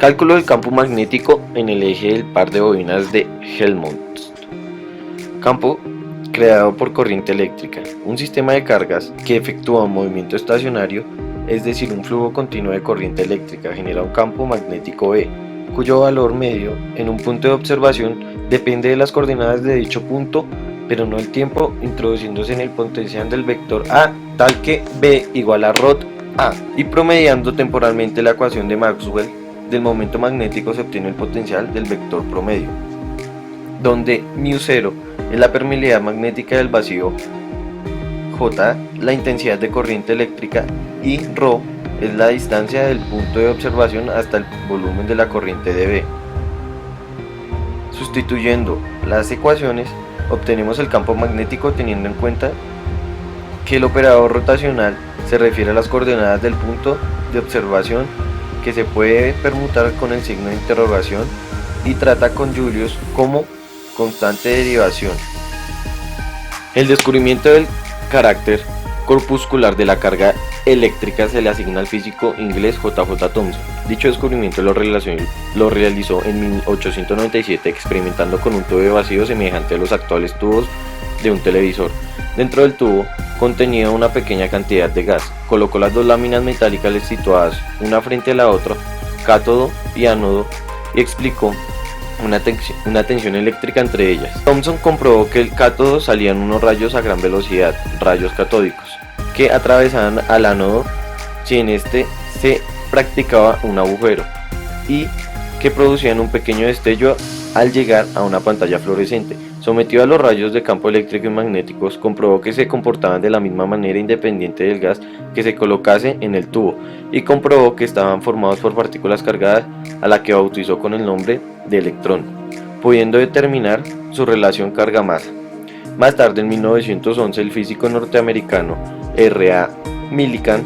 Cálculo del campo magnético en el eje del par de bobinas de Helmholtz. Campo creado por corriente eléctrica, un sistema de cargas que efectúa un movimiento estacionario, es decir, un flujo continuo de corriente eléctrica, genera un campo magnético E, cuyo valor medio en un punto de observación depende de las coordenadas de dicho punto, pero no el tiempo, introduciéndose en el potencial del vector A, tal que B igual a ρ A, y promediando temporalmente la ecuación de Maxwell del momento magnético se obtiene el potencial del vector promedio, donde μ0 es la permeabilidad magnética del vacío, J la intensidad de corriente eléctrica y ρ es la distancia del punto de observación hasta el volumen de la corriente de B. Sustituyendo las ecuaciones, obtenemos el campo magnético teniendo en cuenta que el operador rotacional se refiere a las coordenadas del punto de observación, que se puede permutar con el signo de interrogación, y trata con Julius como constante de derivación. El descubrimiento del carácter corpuscular de la carga eléctrica se le asigna al físico inglés J.J. Thomson. Dicho descubrimiento lo realizó en 1897 experimentando con un tubo de vacío semejante a los actuales tubos de un televisor. Dentro del tubo contenía una pequeña cantidad de gas. Colocó las dos láminas metálicas situadas una frente a la otra, cátodo y ánodo, y explicó una tensión eléctrica entre ellas. Thomson comprobó que del cátodo salían unos rayos a gran velocidad, rayos catódicos, que atravesaban al ánodo si en este se practicaba un agujero, y que producían un pequeño destello al llegar a una pantalla fluorescente. Sometido a los rayos de campo eléctrico y magnéticos, comprobó que se comportaban de la misma manera independiente del gas que se colocase en el tubo, y comprobó que estaban formados por partículas cargadas, a la que bautizó con el nombre de electrón, pudiendo determinar su relación carga-masa. Más tarde, en 1911, el físico norteamericano R.A. Millikan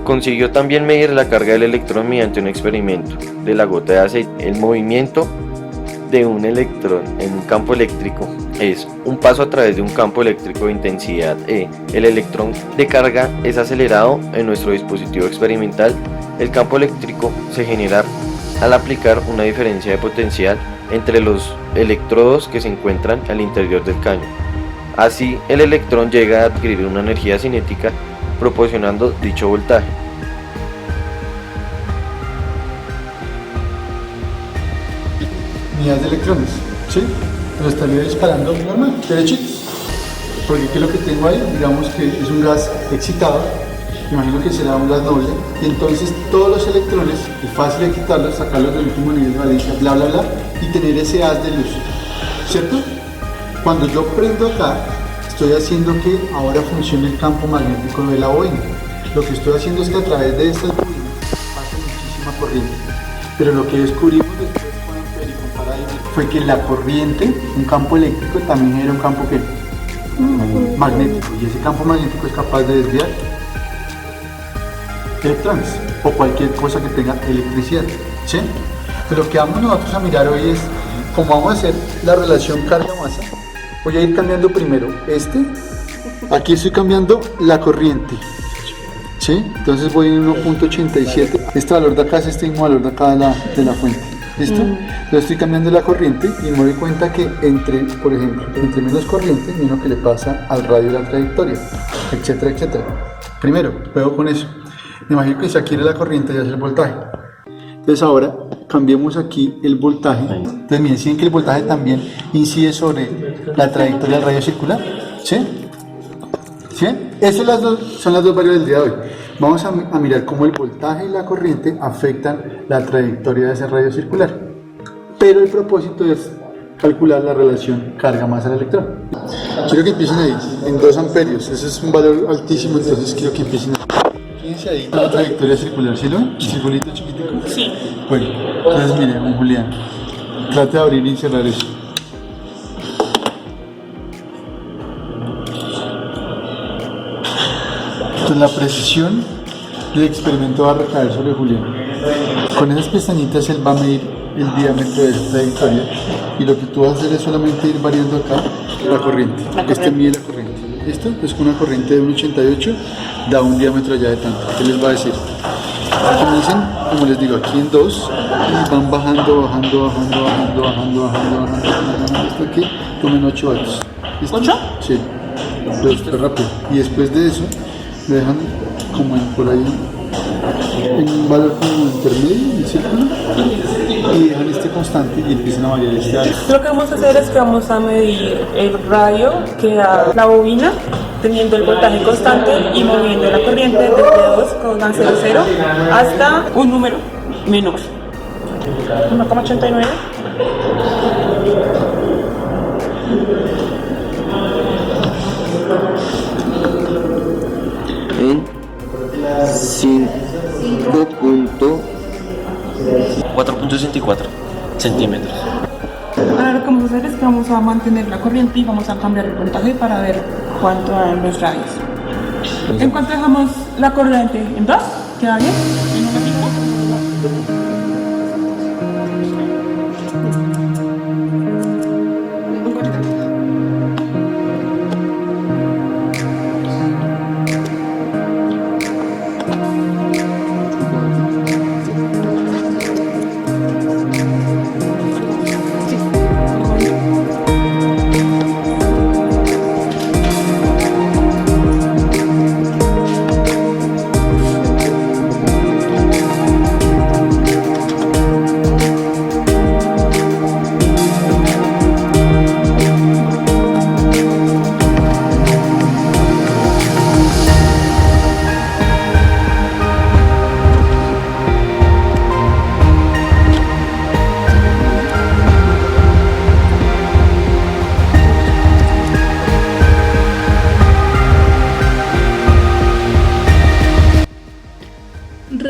consiguió también medir la carga del electrón mediante un experimento de la gota de aceite. El movimiento de un electrón en un campo eléctrico es un paso a través de un campo eléctrico de intensidad E. El electrón de carga es acelerado en nuestro dispositivo experimental. El campo eléctrico se genera al aplicar una diferencia de potencial entre los electrodos que se encuentran al interior del caño. Así, el electrón llega a adquirir una energía cinética proporcionando dicho voltaje. Unidades de electrones, ¿sí? Lo estaría disparando normal, derechito. Porque ¿qué es lo que tengo ahí? Digamos que es un gas excitado, imagino que será un gas doble, y entonces todos los electrones es fácil de quitarlos, sacarlos del último nivel de valencia, bla bla bla, y tener ese haz de luz, ¿cierto? Cuando yo prendo acá, estoy haciendo que ahora funcione el campo magnético de la bobina. Lo que estoy haciendo es que a través de estas bobinas pasa muchísima corriente, pero lo que descubrimos después fue que la corriente, un campo eléctrico, también genera un campo que magnético, y ese campo magnético es capaz de desviar electrones o cualquier cosa que tenga electricidad, ¿sí? Pero lo que vamos nosotros a mirar hoy es cómo vamos a hacer la relación carga-masa. Voy a ir cambiando primero aquí estoy cambiando la corriente, ¿sí? Entonces voy en 1.87, este valor de acá es este mismo valor de acá de la fuente. ¿Listo? Entonces estoy cambiando la corriente y me doy cuenta que por ejemplo, entre menos corriente, menos que le pasa al radio de la trayectoria, etcétera, etcétera. Primero, juego con eso. Me imagino que si aquí era la corriente, ya es el voltaje. Entonces ahora cambiemos aquí el voltaje. Entonces miren, ¿sí ven que el voltaje también incide sobre la trayectoria del radio circular? ¿Sí? ¿Sí? Esas son las dos variables del día de hoy. Vamos a mirar cómo el voltaje y la corriente afectan la trayectoria de ese radio circular. Pero el propósito es calcular la relación carga-masa del electrón. Quiero que empiecen ahí, en 2 amperios. Ese es un valor altísimo, entonces quiero que empiecen ahí. Fíjense ahí, la trayectoria circular, ¿sí lo ven? ¿El circulito chiquitico? Sí. Bueno, entonces mire, don Julián, trate de abrir y cerrar eso. Entonces la precisión del experimento va a recaer sobre Julián. Con esas pestañitas él va a medir el diámetro de esta trayectoria, y lo que tú vas a hacer es solamente ir variando acá la corriente. Este mide la corriente. ¿Listo? Entonces con una corriente de 1.88 da un diámetro allá de tanto. ¿Qué les va a decir? Aquí me dicen como les digo, aquí en 2 y van bajando hasta aquí, tomen 8 voltios. ¿Listo? ¿8? Sí, pero súper rápido. Y después de eso, lo dejan como por ahí, en un valor como intermedio, el círculo, y dejan este constante y empiezan a variar este algo. Lo que vamos a hacer es que vamos a medir el radio que da la bobina teniendo el voltaje constante y moviendo la corriente desde 2,00 hasta un número menor, 1,89. En 4.64 centímetros. Ahora lo que vamos a hacer es que vamos a mantener la corriente y vamos a cambiar el voltaje para ver cuánto dan los radios. ¿En cuánto dejamos la corriente? ¿En 2? ¿Queda bien? ¿En una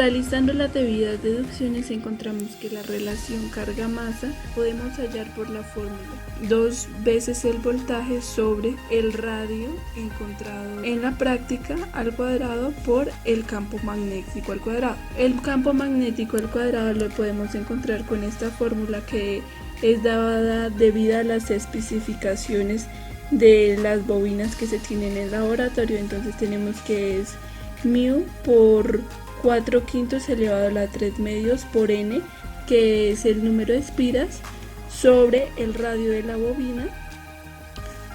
Realizando las debidas deducciones encontramos que la relación carga-masa podemos hallar por la fórmula 2 veces el voltaje sobre el radio encontrado en la práctica al cuadrado por el campo magnético al cuadrado. El campo magnético al cuadrado lo podemos encontrar con esta fórmula que es dada debido a las especificaciones de las bobinas que se tienen en el laboratorio. Entonces tenemos que es μ por 4/5 elevado a la 3 medios por n, que es el número de espiras, sobre el radio de la bobina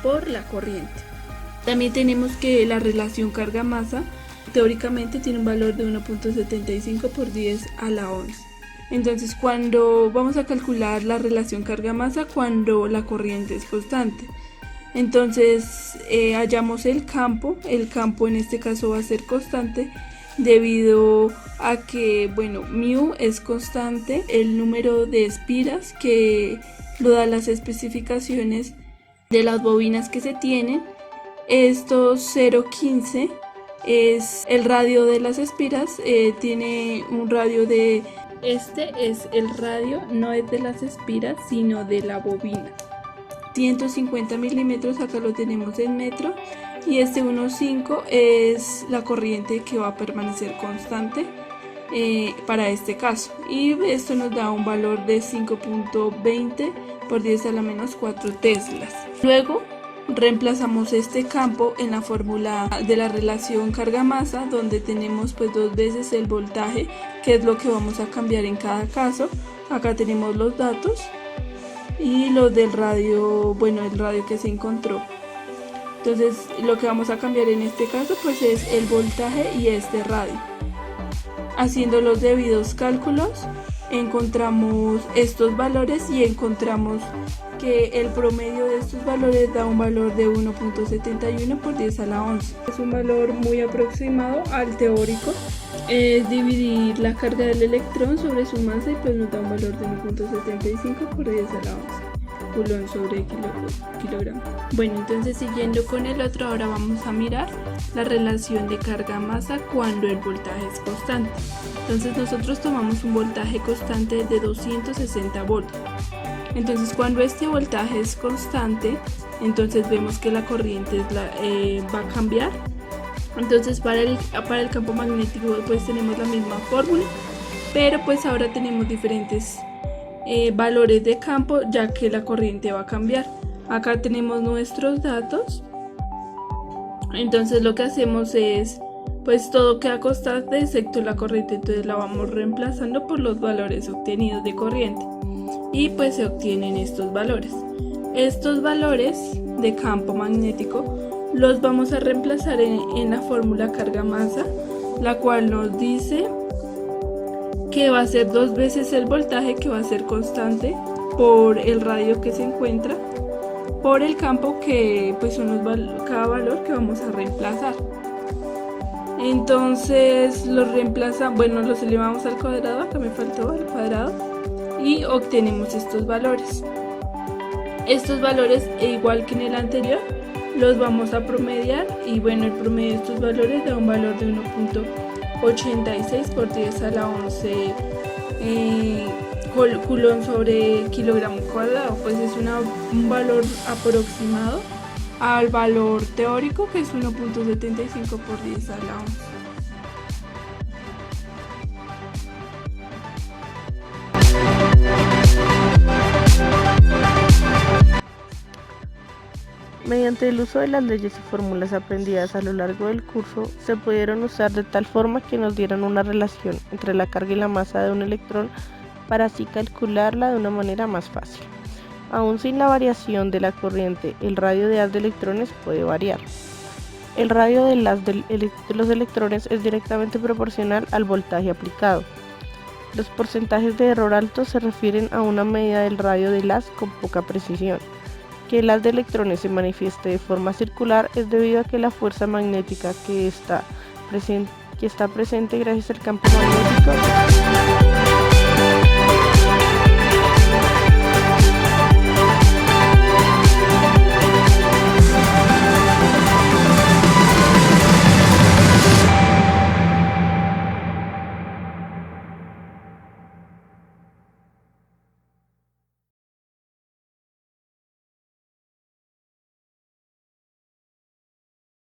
por la corriente. También tenemos que la relación carga-masa teóricamente tiene un valor de 1.75 por 10 a la 11. Entonces cuando vamos a calcular la relación carga-masa cuando la corriente es constante, entonces hallamos el campo en este caso va a ser constante debido a que, bueno, μ es constante, el número de espiras que lo da las especificaciones de las bobinas que se tienen. Esto 0,15 es el radio de las espiras, tiene un radio de, este es el radio, no es de las espiras sino de la bobina, 150 milímetros, acá lo tenemos en metro. Y este 1,5 es la corriente que va a permanecer constante para este caso. Y esto nos da un valor de 5.20 por 10 a la menos 4 teslas. Luego reemplazamos este campo en la fórmula de la relación carga-masa, donde tenemos pues 2 veces el voltaje, que es lo que vamos a cambiar en cada caso. Acá tenemos los datos y los del radio, bueno, el radio que se encontró. Entonces lo que vamos a cambiar en este caso pues es el voltaje y este radio. Haciendo los debidos cálculos encontramos estos valores y encontramos que el promedio de estos valores da un valor de 1.71 por 10 a la 11. Es un valor muy aproximado al teórico. Es dividir la carga del electrón sobre su masa y pues nos da un valor de 1.75 por 10 a la 11. Coulomb sobre kilogramo. Bueno, entonces siguiendo con el otro, ahora vamos a mirar la relación de carga-masa cuando el voltaje es constante. Entonces nosotros tomamos un voltaje constante de 260 voltios. Entonces cuando este voltaje es constante, entonces vemos que la corriente va a cambiar. Entonces para el campo magnético pues tenemos la misma fórmula, pero pues ahora tenemos diferentes valores de campo, ya que la corriente va a cambiar. Acá tenemos nuestros datos. Entonces lo que hacemos es pues todo queda constante excepto la corriente, entonces la vamos reemplazando por los valores obtenidos de corriente y pues se obtienen estos valores. Estos valores de campo magnético los vamos a reemplazar en la fórmula carga-masa, la cual nos dice que va a ser 2 veces el voltaje, que va a ser constante, por el radio que se encuentra, por el campo, que pues son cada valor que vamos a reemplazar. Entonces los elevamos al cuadrado, acá me faltó al cuadrado, y obtenemos estos valores. Estos valores, igual que en el anterior, los vamos a promediar, y bueno, el promedio de estos valores da un valor de 1.86 por 10 a la 11 coulomb sobre kilogramo cuadrado, pues es un valor aproximado al valor teórico, que es 1.75 por 10 a la 11. Mediante el uso de las leyes y fórmulas aprendidas a lo largo del curso, se pudieron usar de tal forma que nos dieran una relación entre la carga y la masa de un electrón para así calcularla de una manera más fácil. Aún sin la variación de la corriente, el radio de haz de electrones puede variar. El radio del haz de los electrones es directamente proporcional al voltaje aplicado. Los porcentajes de error altos se refieren a una medida del radio del haz con poca precisión. Que el haz de electrones se manifieste de forma circular es debido a que la fuerza magnética que está presente gracias al campo magnético